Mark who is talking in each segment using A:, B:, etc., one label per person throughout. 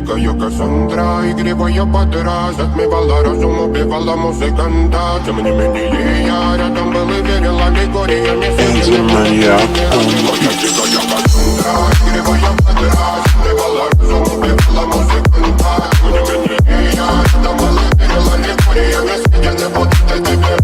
A: дикая Кассандра, игривая подра, затмевала разум, убивала музыканта. Тем не менее я рядом был и верил аллегориями.
B: Энди Маньяк.
A: Моя дикая Кассандра, игривая подра, затмевала разум, убивала музыканта. Тем не менее я рядом был и верил аллегориями. Сидя не буду тебе.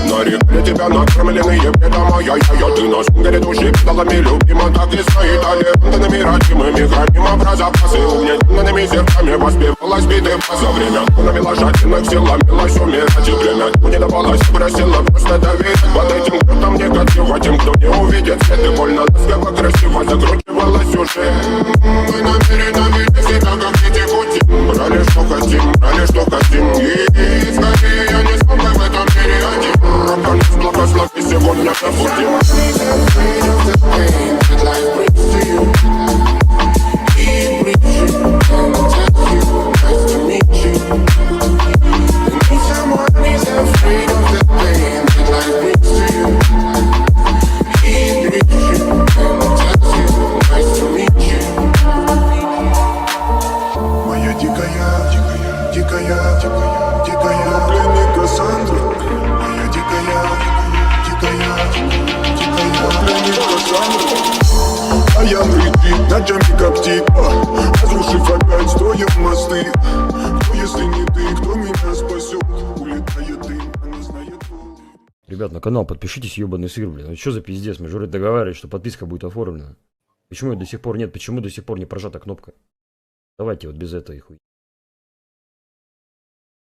A: Нарекли тебя накормленные бредом, ай-яй-яй. Ты на шунгере души педалами любима, так и стоит талентами, родимыми, храним запасы угнетенными сердцами воспевалась биты за время. Навела жадных сил, ломилась умирать, и время не давалось, просила просто доверять. Под этим кто-то негатива, тем, кто не увидит свет, и больно ласково, красиво закручивалась уже. Мы намеренно видели себя, как дети пути. Брали, что хотим, и скорее я не смог в этом мире один. Рок-н благослови сегодня забудем.
C: Моя дикая пленник Кассандра. Моя дикая пленник Кассандра. А я летит, ночами коптит, разрушив опять строим мосты. Кто, если не ты, кто меня спасет? Улетает дым, она знает пол.
D: Ребят, на канал подпишитесь, ебаный сыр, блин. Ну что за пиздец? Мы же вроде договаривались, что подписка будет оформлена. Почему ее до сих пор нет? Почему до сих пор не прожата кнопка? Давайте вот без этой хуйни.